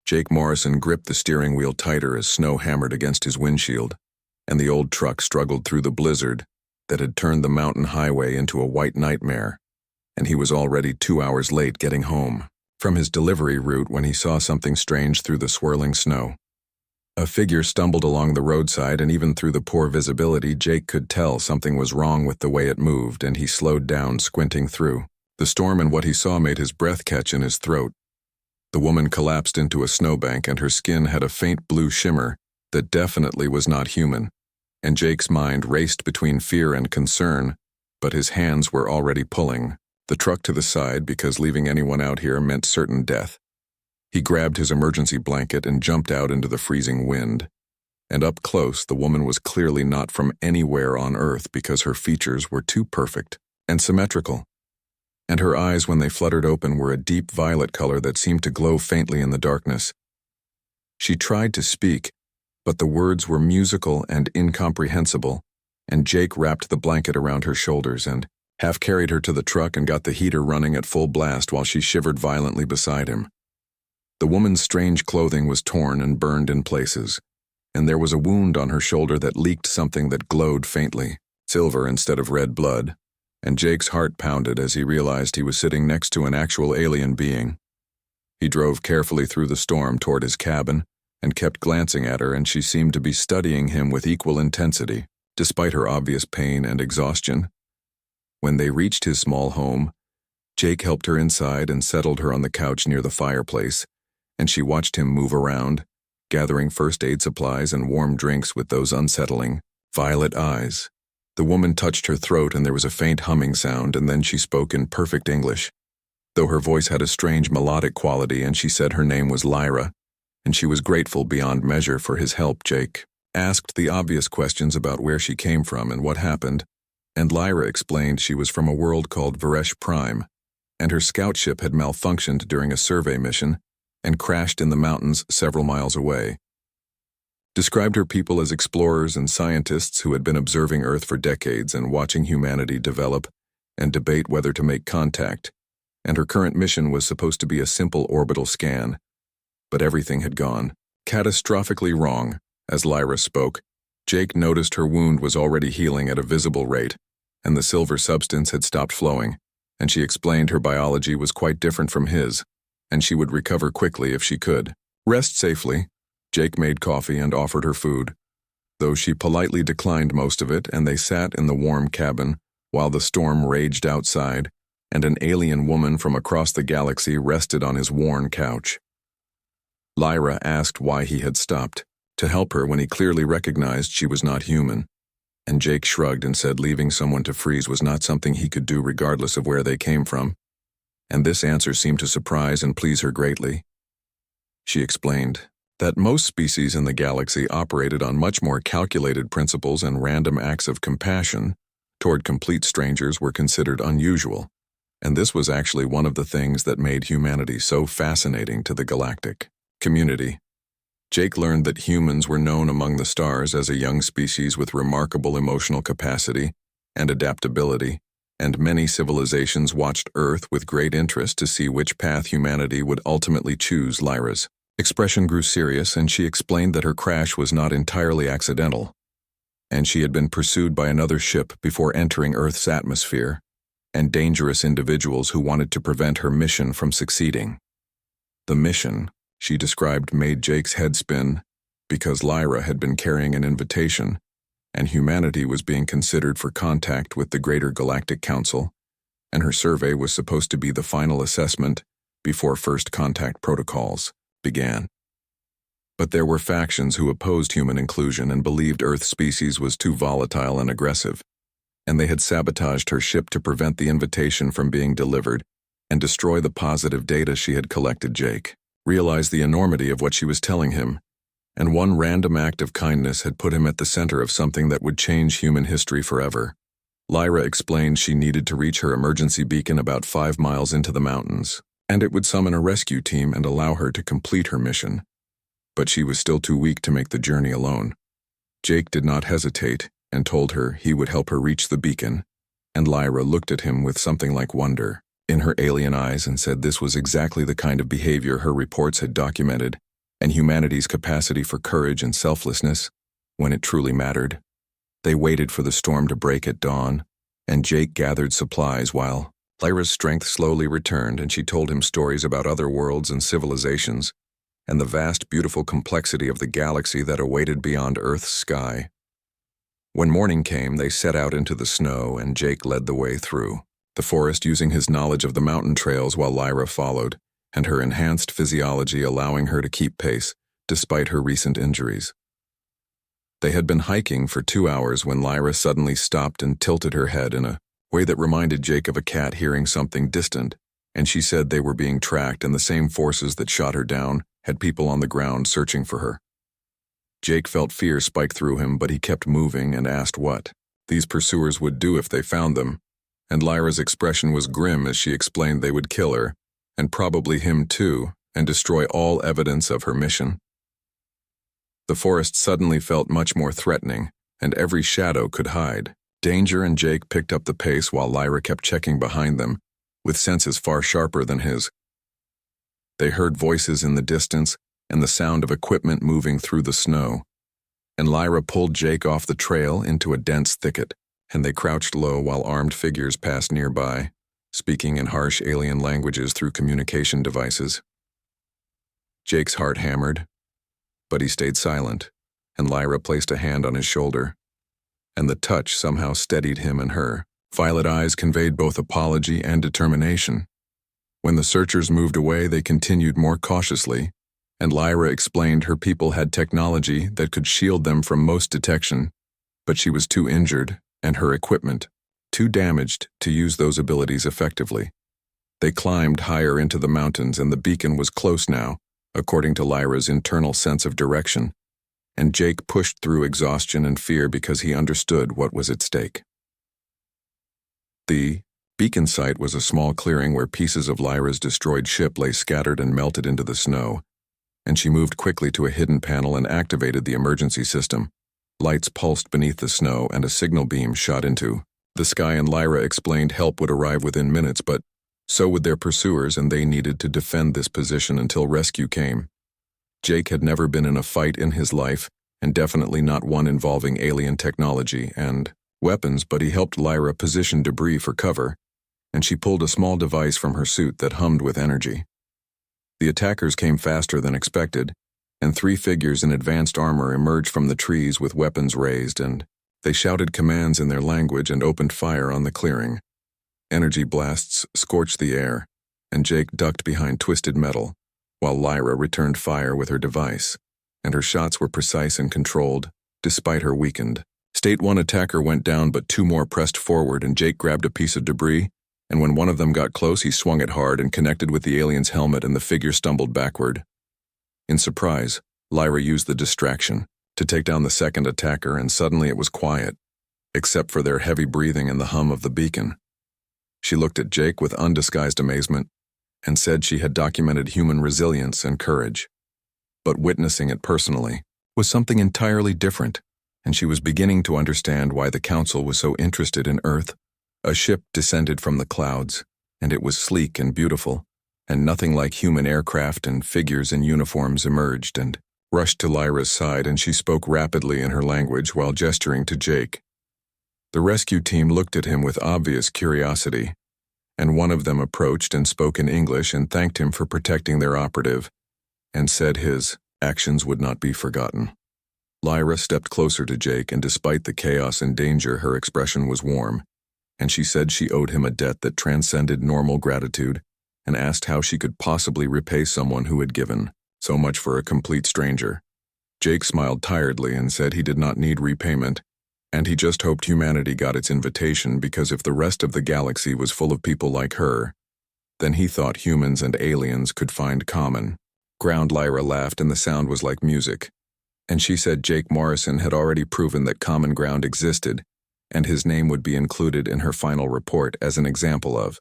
Jake Morrison gripped the steering wheel tighter as snow hammered against his windshield, and the old truck struggled through the blizzard that had turned the mountain highway into a white nightmare, and he was already 2 hours late getting home from his delivery route when he saw something strange through the swirling snow. A figure stumbled along the roadside, and even through the poor visibility, Jake could tell something was wrong with the way it moved, and he slowed down, squinting through. The storm and what he saw made his breath catch in his throat. The woman collapsed into a snowbank, and her skin had a faint blue shimmer that definitely was not human, and Jake's mind raced between fear and concern, but his hands were already pulling the truck to the side because leaving anyone out here meant certain death. He grabbed his emergency blanket and jumped out into the freezing wind. And up close, the woman was clearly not from anywhere on Earth because her features were too perfect and symmetrical. And her eyes, when they fluttered open, were a deep violet color that seemed to glow faintly in the darkness. She tried to speak, but the words were musical and incomprehensible, and Jake wrapped the blanket around her shoulders and half carried her to the truck and got the heater running at full blast while she shivered violently beside him. The woman's strange clothing was torn and burned in places, and there was a wound on her shoulder that leaked something that glowed faintly, silver instead of red blood, and Jake's heart pounded as he realized he was sitting next to an actual alien being. He drove carefully through the storm toward his cabin and kept glancing at her, and she seemed to be studying him with equal intensity, despite her obvious pain and exhaustion. When they reached his small home, Jake helped her inside and settled her on the couch near the fireplace, and she watched him move around, gathering first aid supplies and warm drinks with those unsettling, violet eyes. The woman touched her throat and there was a faint humming sound, and then she spoke in perfect English, though her voice had a strange melodic quality, and she said her name was Lyra, and she was grateful beyond measure for his help. Jake asked the obvious questions about where she came from and what happened, and Lyra explained she was from a world called Varesh Prime, and her scout ship had malfunctioned during a survey mission and crashed in the mountains several miles away. Described her people as explorers and scientists who had been observing Earth for decades and watching humanity develop and debate whether to make contact, and her current mission was supposed to be a simple orbital scan. But everything had gone catastrophically wrong. As Lyra spoke, Jake noticed her wound was already healing at a visible rate, and the silver substance had stopped flowing, and she explained her biology was quite different from his, and she would recover quickly if she could rest safely. Jake made coffee and offered her food, though she politely declined most of it, and they sat in the warm cabin while the storm raged outside, and an alien woman from across the galaxy rested on his worn couch. Lyra asked why he had stopped to help her when he clearly recognized she was not human, and Jake shrugged and said leaving someone to freeze was not something he could do regardless of where they came from, and this answer seemed to surprise and please her greatly. She explained that most species in the galaxy operated on much more calculated principles, and random acts of compassion toward complete strangers were considered unusual, and this was actually one of the things that made humanity so fascinating to the galactic community. Jake learned that humans were known among the stars as a young species with remarkable emotional capacity and adaptability, and many civilizations watched Earth with great interest to see which path humanity would ultimately choose. Lyra's expression grew serious, and she explained that her crash was not entirely accidental, and she had been pursued by another ship before entering Earth's atmosphere, and dangerous individuals who wanted to prevent her mission from succeeding. The mission, she described, made Jake's head spin because Lyra had been carrying an invitation, and humanity was being considered for contact with the Greater Galactic Council, and her survey was supposed to be the final assessment before first contact protocols began. But there were factions who opposed human inclusion and believed Earth species was too volatile and aggressive, and they had sabotaged her ship to prevent the invitation from being delivered and destroy the positive data she had collected. Jake realized the enormity of what she was telling him, and one random act of kindness had put him at the center of something that would change human history forever. Lyra explained she needed to reach her emergency beacon about 5 miles into the mountains, and it would summon a rescue team and allow her to complete her mission. But she was still too weak to make the journey alone. Jake did not hesitate and told her he would help her reach the beacon, and Lyra looked at him with something like wonder in her alien eyes and said this was exactly the kind of behavior her reports had documented, and humanity's capacity for courage and selflessness when it truly mattered. They waited for the storm to break at dawn, and Jake gathered supplies while Lyra's strength slowly returned, and she told him stories about other worlds and civilizations, and the vast, beautiful complexity of the galaxy that awaited beyond Earth's sky. When morning came, they set out into the snow, and Jake led the way through the forest, using his knowledge of the mountain trails while Lyra followed, and her enhanced physiology allowing her to keep pace despite her recent injuries. They had been hiking for 2 hours when Lyra suddenly stopped and tilted her head in a way that reminded Jake of a cat hearing something distant, and she said they were being tracked, and the same forces that shot her down had people on the ground searching for her. Jake felt fear spike through him, but he kept moving and asked what these pursuers would do if they found them, and Lyra's expression was grim as she explained they would kill her, and probably him too, and destroy all evidence of her mission. The forest suddenly felt much more threatening, and every shadow could hide danger, and Jake picked up the pace while Lyra kept checking behind them, with senses far sharper than his. They heard voices in the distance and the sound of equipment moving through the snow, and Lyra pulled Jake off the trail into a dense thicket, and they crouched low while armed figures passed nearby, speaking in harsh alien languages through communication devices. Jake's heart hammered, but he stayed silent, and Lyra placed a hand on his shoulder, and the touch somehow steadied him and her. Violet eyes conveyed both apology and determination. When the searchers moved away, they continued more cautiously, and Lyra explained her people had technology that could shield them from most detection, but she was too injured, and her equipment too damaged to use those abilities effectively. They climbed higher into the mountains, and the beacon was close now, according to Lyra's internal sense of direction, and Jake pushed through exhaustion and fear because he understood what was at stake. The beacon site was a small clearing where pieces of Lyra's destroyed ship lay scattered and melted into the snow, and she moved quickly to a hidden panel and activated the emergency system. Lights pulsed beneath the snow, and a signal beam shot into the sky, and Lyra explained help would arrive within minutes, but so would their pursuers, and they needed to defend this position until rescue came. Jake had never been in a fight in his life, and definitely not one involving alien technology and weapons, but he helped Lyra position debris for cover, and she pulled a small device from her suit that hummed with energy. The attackers came faster than expected, and 3 figures in advanced armor emerged from the trees with weapons raised, and they shouted commands in their language and opened fire on the clearing. Energy blasts scorched the air, and Jake ducked behind twisted metal, while Lyra returned fire with her device, and her shots were precise and controlled, despite her weakened state. 1 attacker went down, but 2 more pressed forward, and Jake grabbed a piece of debris, and when one of them got close, he swung it hard and connected with the alien's helmet, and the figure stumbled backward. In surprise, Lyra used the distraction to take down the second attacker, and suddenly it was quiet, except for their heavy breathing and the hum of the beacon. She looked at Jake with undisguised amazement and said she had documented human resilience and courage. But witnessing it personally was something entirely different, and she was beginning to understand why the Council was so interested in Earth. A ship descended from the clouds, and it was sleek and beautiful, and nothing like human aircraft, and figures in uniforms emerged and rushed to Lyra's side, and she spoke rapidly in her language while gesturing to Jake. The rescue team looked at him with obvious curiosity, and one of them approached and spoke in English and thanked him for protecting their operative, and said his actions would not be forgotten. Lyra stepped closer to Jake, and despite the chaos and danger, her expression was warm, and she said she owed him a debt that transcended normal gratitude, and asked how she could possibly repay someone who had given so much for a complete stranger. Jake smiled tiredly and said he did not need repayment, and he just hoped humanity got its invitation, because if the rest of the galaxy was full of people like her, then he thought humans and aliens could find common ground. Lyra laughed, and the sound was like music, and she said Jake Morrison had already proven that common ground existed, and his name would be included in her final report as an example of